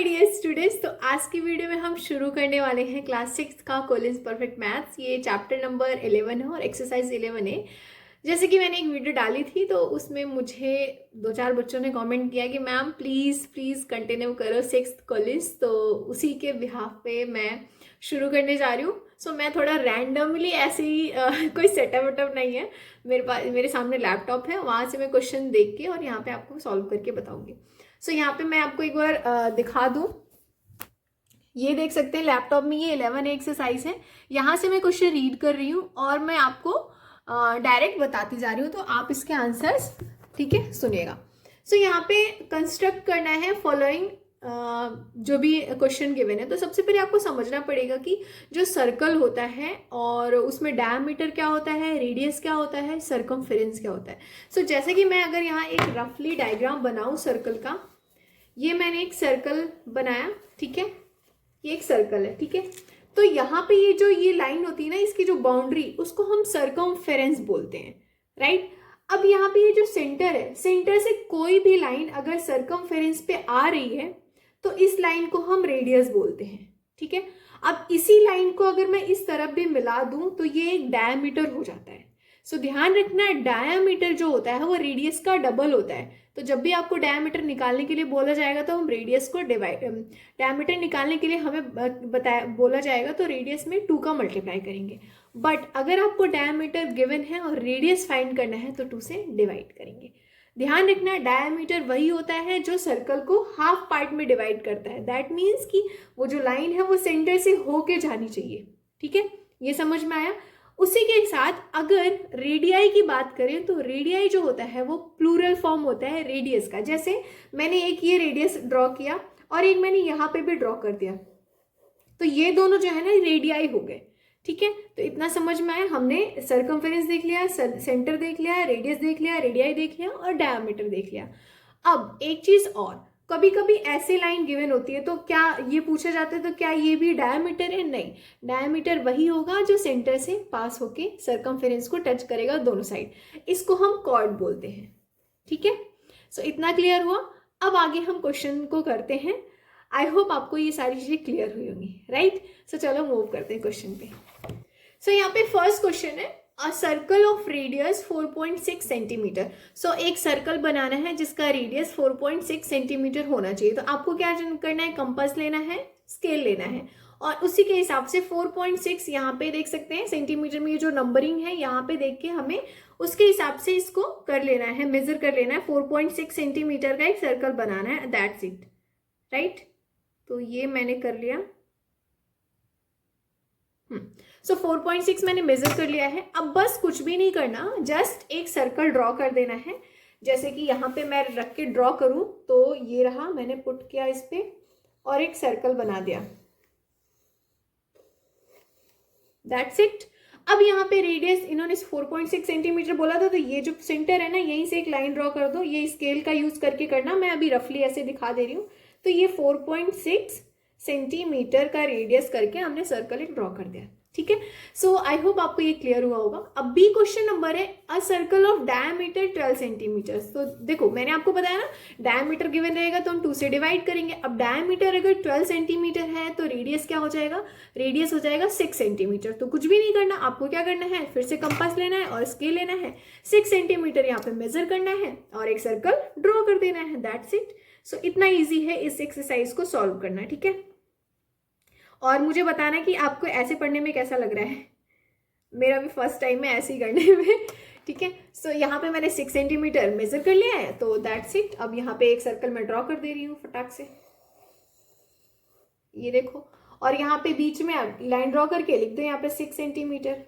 Dear students, तो आज की वीडियो में हम शुरू करने वाले हैं क्लास 6 का कॉलिन्स परफेक्ट मैथ्स। ये चैप्टर नंबर 11 है और एक्सरसाइज 11 है। जैसे कि मैंने एक वीडियो डाली थी तो उसमें मुझे 2-4 बच्चों ने कमेंट किया कि मैम प्लीज़ प्लीज़ कंटिन्यू करो 6th कॉलिन्स, तो उसी के बिहाफ पे मैं शुरू करने जा रही हूँ। सो मैं थोड़ा रैंडमली ऐसे ही कोई सेटअप वेटअप नहीं है, मेरे सामने लैपटॉप है, वहाँ से मैं क्वेश्चन देख के और यहाँ पे आपको सॉल्व करके बताऊंगी। सो यहाँ पे मैं आपको एक बार दिखा दूँ। ये देख सकते हैं लैपटॉप में, ये 11 एक्सरसाइज है। यहाँ से मैं क्वेश्चन रीड कर रही हूँ और मैं आपको डायरेक्ट बताती जा रही हूँ, तो आप इसके आंसर्स ठीक है सुनिएगा। सो यहाँ पे कंस्ट्रक्ट करना है फॉलोइंग जो भी क्वेश्चन गिवन है। तो सबसे पहले आपको समझना पड़ेगा कि जो सर्कल होता है और उसमें डायमीटर क्या होता है, रेडियस क्या होता है, सर्कमफेरेंस क्या होता है। सो जैसे कि मैं अगर यहाँ एक रफली डायग्राम बनाऊँ सर्कल का, ये मैंने एक सर्कल बनाया, ठीक है, ये एक सर्कल है, ठीक है। तो यहाँ पे ये जो ये लाइन होती है ना, इसकी जो बाउंड्री, उसको हम सर्कमफेरेंस बोलते हैं, राइट। अब यहाँ पे ये जो सेंटर है, सेंटर से कोई भी लाइन अगर सर्कमफेरेंस पे आ रही है तो इस लाइन को हम रेडियस बोलते हैं, ठीक है। अब इसी लाइन को अगर मैं इस तरफ भी मिला दूं तो ये एक डायमीटर हो जाता है। सो ध्यान रखना, डायमीटर जो होता है वो रेडियस का डबल होता है। तो जब भी आपको डायमीटर निकालने के लिए बोला जाएगा तो हम रेडियस को डायमीटर निकालने के लिए हमें बोला जाएगा तो रेडियस में 2 का मल्टीप्लाई करेंगे। बट अगर आपको डायमीटर गिवन है और रेडियस फाइंड करना है तो 2 से डिवाइड करेंगे। ध्यान रखना, डायमीटर वही होता है जो सर्कल को हाफ पार्ट में डिवाइड करता है। दैट मीन्स कि वो जो लाइन है वो सेंटर से होके जानी चाहिए, ठीक है, ये समझ में आया। उसी के साथ अगर रेडियाई की बात करें तो रेडियाई जो होता है वो प्लूरल फॉर्म होता है रेडियस का। जैसे मैंने एक ये रेडियस ड्रॉ किया और एक मैंने यहाँ पे भी ड्रॉ कर दिया, तो ये दोनों जो है ना रेडियाई हो गए, ठीक है। तो इतना समझ में आया, हमने सर्कमफेरेंस देख लिया, सेंटर देख लिया, रेडियस देख लिया, रेडियाई देख लिया और डायमीटर देख लिया। अब एक चीज और, कभी कभी ऐसे लाइन गिवन होती है तो क्या ये पूछा जाता है तो क्या ये भी डायमीटर है? नहीं, डायमीटर वही होगा जो सेंटर से पास होके सर्कमफेरेंस को टच करेगा दोनों साइड। इसको हम कॉर्ड बोलते हैं, ठीक है। सो इतना क्लियर हुआ। अब आगे हम क्वेश्चन को करते हैं। आई होप आपको ये सारी चीजें क्लियर हुई होंगी, राइट। सो चलो मूव करते हैं क्वेश्चन पे। सो यहाँ पे फर्स्ट क्वेश्चन है, a circle of radius 4.6 centimetre. So एक सर्कल बनाना है जिसका रेडियस 4.6 सेंटीमीटर होना चाहिए। तो आपको क्या करना है, कंपास लेना है, स्केल लेना है और उसी के हिसाब से 4.6 यहाँ पे देख सकते हैं सेंटीमीटर में, ये जो नंबरिंग है यहाँ पे देख के हमें उसके हिसाब से इसको कर लेना है, मेजर कर लेना है। 4.6 सेंटीमीटर का एक सर्कल बनाना है, दैट्स इट, राइट। तो ये मैंने कर लिया। सो 4.6 मैंने मेजर कर लिया है। अब बस कुछ भी नहीं करना, जस्ट एक सर्कल ड्रॉ कर देना है। जैसे कि यहाँ पे मैं रख के ड्रॉ करूं तो ये रहा, मैंने पुट किया इस पे और एक सर्कल बना दिया, दैट्स इट। अब यहाँ पे रेडियस इन्होंने 4.6 सेंटीमीटर बोला था, तो ये जो सेंटर है ना, यहीं से एक लाइन ड्रॉ कर दो। ये स्केल का यूज करके करना, मैं अभी रफली ऐसे दिखा दे रही हूँ। तो ये 4.6 सेंटीमीटर का रेडियस करके हमने सर्कल एक ड्रॉ कर दिया, ठीक है। सो आई होप आपको ये क्लियर हुआ होगा। अब बी क्वेश्चन नंबर है, a circle of diameter 12 centimetre. तो देखो मैंने आपको बताया ना, डायमीटर गिवन रहेगा तो हम 2 से डिवाइड करेंगे। अब डायमीटर अगर 12 सेंटीमीटर है तो रेडियस क्या हो जाएगा, रेडियस हो जाएगा 6 सेंटीमीटर। तो कुछ भी नहीं करना, आपको क्या करना है, फिर से कंपास लेना है और स्केल लेना है, 6 सेंटीमीटर यहाँ पे मेजर करना है और एक सर्कल ड्रॉ कर देना है, दैट्स इट। सो इतना ईजी है इस एक्सरसाइज को सॉल्व करना, ठीक है। और मुझे बताना कि आपको ऐसे पढ़ने में कैसा लग रहा है। मेरा भी फर्स्ट टाइम है ऐसे ही करने में, ठीक है। सो यहाँ पे मैंने 6 सेंटीमीटर मेजर कर लिया है, तो दैट्स इट। अब यहाँ पे एक सर्कल मैं ड्रॉ कर दे रही हूँ फटाक से, ये देखो, और यहाँ पे बीच में लाइन ड्रॉ करके लिख दो यहाँ पे 6 सेंटीमीटर।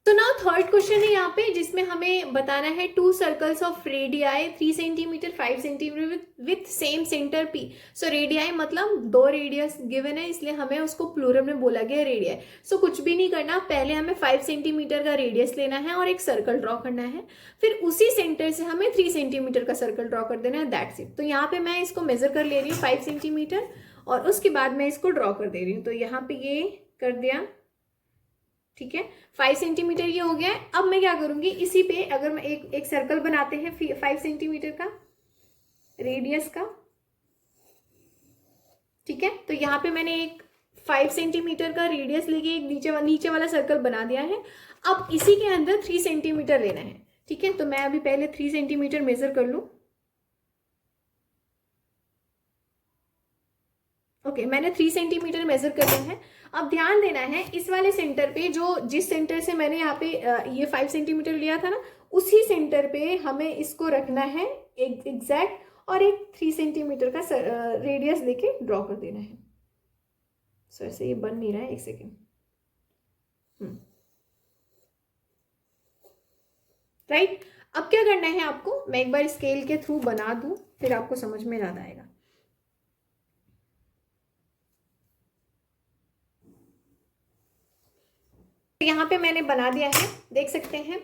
तो नाउ थर्ड क्वेश्चन है यहाँ पे, जिसमें हमें बताना है 2 circles of radii 3 centimetre 5 centimetre with same centre P. So radii मतलब 2 रेडियस गिवन है, इसलिए हमें उसको प्लूरल में बोला गया रेडियाई। सो कुछ भी नहीं करना, पहले हमें 5 सेंटीमीटर का रेडियस लेना है और एक सर्कल ड्रॉ करना है। फिर उसी सेंटर से हमें 3 सेंटीमीटर का सर्कल ड्रॉ कर देना है, दैट्स इट। तो यहाँ पे मैं इसको मेजर कर ले रही हूँ 5 सेंटीमीटर और उसके बाद मैं इसको ड्रॉ कर दे रही हूँ। तो यहाँ पे ये कर दिया, ठीक है, 5 सेंटीमीटर ये हो गया है। अब मैं क्या करूंगी, इसी पे अगर मैं एक सर्कल बनाते हैं 5 सेंटीमीटर का रेडियस का, ठीक है, तो यहाँ पे मैंने एक 5 सेंटीमीटर का रेडियस लेके एक नीचे वाला सर्कल बना दिया है। अब इसी के अंदर 3 सेंटीमीटर लेना है। ठीक है, तो मैं अभी पहले 3 सेंटीमीटर मेजर कर लूँ। ओके, मैंने 3 सेंटीमीटर मेजर कर लिया है। अब ध्यान देना है इस वाले सेंटर पे, जो जिस सेंटर से मैंने यहाँ पे ये 5 सेंटीमीटर लिया था ना, उसी सेंटर पे हमें इसको रखना है एक एग्जैक्ट, और एक 3 सेंटीमीटर का रेडियस लेके ड्रॉ कर देना है। सो ऐसे ये बन नहीं रहा है, एक सेकेंड। राइट, अब क्या करना है आपको, मैं एक बार स्केल के थ्रू बना दूं, फिर आपको समझ में ज्यादा आएगा। यहाँ पे मैंने बना दिया है, देख सकते हैं।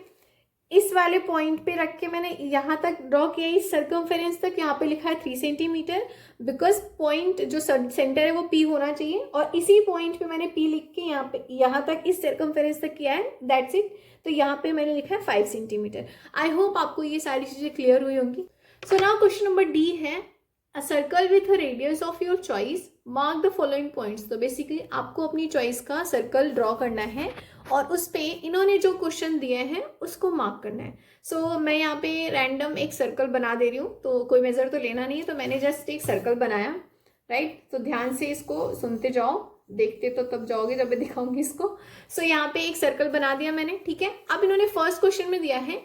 इस वाले पॉइंट पे रख के मैंने यहाँ तक ड्रॉ किया, इस सर्कमफेरेंस तक। यहाँ पे लिखा है 3 सेंटीमीटर, बिकॉज पॉइंट जो सेंटर है वो पी होना चाहिए, और इसी पॉइंट पे मैंने पी लिख के यहाँ पे यहाँ तक इस सर्कमफेरेंस तक किया है, दैट्स इट। तो यहाँ पे मैंने लिखा है 5 सेंटीमीटर। आई होप आपको ये सारी चीजें क्लियर हुई होंगी। So now question number D है, a circle with a radius of your choice, mark the following points. तो बेसिकली आपको अपनी चॉइस का सर्कल ड्रॉ करना है, और उस पे इन्होंने जो क्वेश्चन दिए हैं उसको मार्क करना है। सो मैं यहाँ पे रैंडम एक सर्कल बना दे रही हूँ, तो कोई मेजर तो लेना नहीं है, तो मैंने जस्ट एक सर्कल बनाया। राइट, तो ध्यान से इसको सुनते जाओ, देखते तो तब जाओगे जब मैं दिखाऊंगी इसको। सो यहाँ पे एक सर्कल बना दिया मैंने। ठीक है, अब इन्होंने फर्स्ट क्वेश्चन में दिया है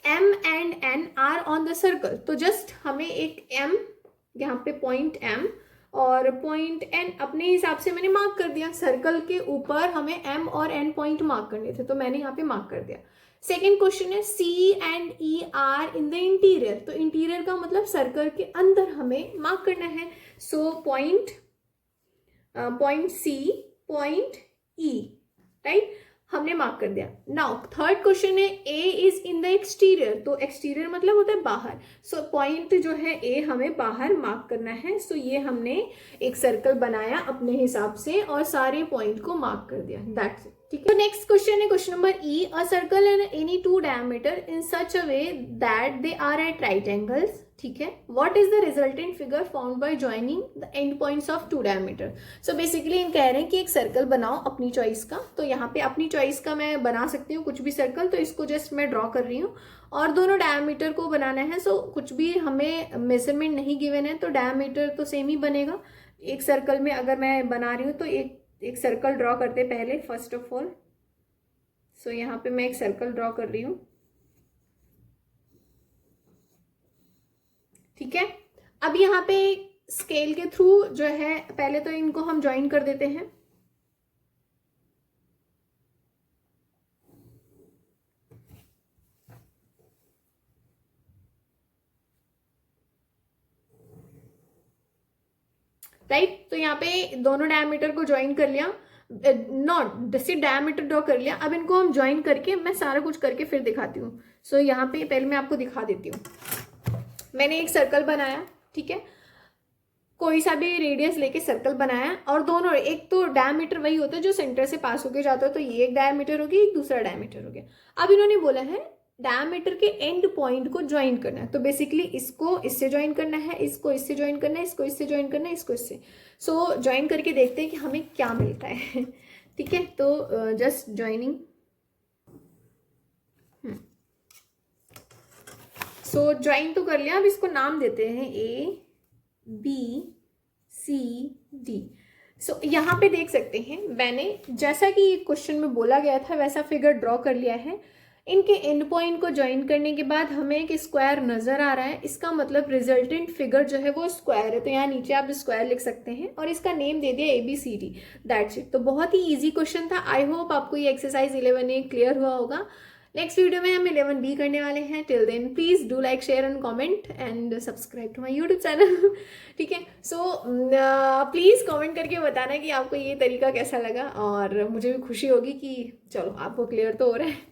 M and N are on the circle, तो जस्ट हमें एक M, यहाँ पे पॉइंट M और पॉइंट N अपने हिसाब से मैंने मार्क कर दिया। सर्कल के ऊपर हमें M और N पॉइंट मार्क करने थे, तो मैंने यहाँ पे मार्क कर दिया। सेकेंड क्वेश्चन है C and E are in the interior, तो इंटीरियर का मतलब सर्कल के अंदर हमें मार्क करना है। So point C, point E, right, हमने मार्क कर दिया। नाउ थर्ड क्वेश्चन है A is in the exterior, तो एक्सटीरियर मतलब होता है बाहर। सो पॉइंट जो है A हमें बाहर मार्क करना है। सो ये हमने एक सर्कल बनाया अपने हिसाब से और सारे पॉइंट को मार्क कर दिया, दैट्स इट। ठीक है, नेक्स्ट क्वेश्चन है question number E, a circle and any two diameter in such a way that they are at right angles. ठीक है, what is the resultant figure found by joining the end points of two diameter. So basically इन कह रहे हैं कि एक circle बनाओ अपनी चॉइस का, तो यहाँ पे अपनी चॉइस का मैं बना सकती हूँ कुछ भी सर्कल, तो इसको जस्ट मैं ड्रॉ कर रही हूँ, और दोनों डायमीटर को बनाना है। सो कुछ भी हमें मेजरमेंट नहीं गिवन है, तो डायमीटर तो सेम ही बनेगा। एक सर्कल में अगर मैं बना रही हूँ तो एक सर्कल ड्रॉ करते पहले, फर्स्ट ऑफ ऑल। सो यहाँ पे मैं एक सर्कल ड्रॉ कर रही हूँ। ठीक है, अब यहाँ पे स्केल के थ्रू जो है पहले तो इनको हम ज्वाइन कर देते हैं। राइट, तो यहाँ पे दोनों डायमीटर को ज्वाइन कर लिया, नॉट सिर्फ डायमीटर ड्रॉ कर लिया। अब इनको हम ज्वाइन करके मैं सारा कुछ करके फिर दिखाती हूँ। सो यहाँ पे पहले मैं आपको दिखा देती हूँ। मैंने एक सर्कल बनाया, ठीक है, कोई सा भी रेडियस लेके सर्कल बनाया, और दोनों, एक तो डायमीटर वही होता है जो सेंटर से पास होके जाता है, तो ये एक डायमीटर हो गया, एक दूसरा डायमीटर हो गया। अब इन्होंने बोला है डायमीटर के एंड पॉइंट को ज्वाइन करना है, तो बेसिकली इसको इससे ज्वाइन करना है, इसको इससे ज्वाइन करना है, इसको इससे ज्वाइन करना है, इसको इससे। सो ज्वाइन करके देखते हैं कि हमें क्या मिलता है। ठीक है, तो जस्ट ज्वाइनिंग। सो ज्वाइन तो कर लिया, अब इसको नाम देते हैं ABCD। सो यहाँ पे देख सकते हैं मैंने जैसा कि क्वेश्चन में बोला गया था वैसा फिगर ड्रॉ कर लिया है। इनके एंड पॉइंट को ज्वाइन करने के बाद हमें एक स्क्वायर नजर आ रहा है, इसका मतलब रिजल्टेंट फिगर जो है वो स्क्वायर है, तो यहाँ नीचे आप स्क्वायर लिख सकते हैं, और इसका नेम दे दिया ABCD, दैट्स इट। तो बहुत ही इजी क्वेश्चन था। आई होप आपको ये एक्सरसाइज 11A क्लियर हुआ होगा। नेक्स्ट वीडियो में हम 11B करने वाले हैं। Till then please do like, share and comment and subscribe to my YouTube channel. ठीक है, सो प्लीज कमेंट करके बताना कि आपको ये तरीका कैसा लगा, और मुझे भी खुशी होगी कि चलो आपको क्लियर तो हो रहा है।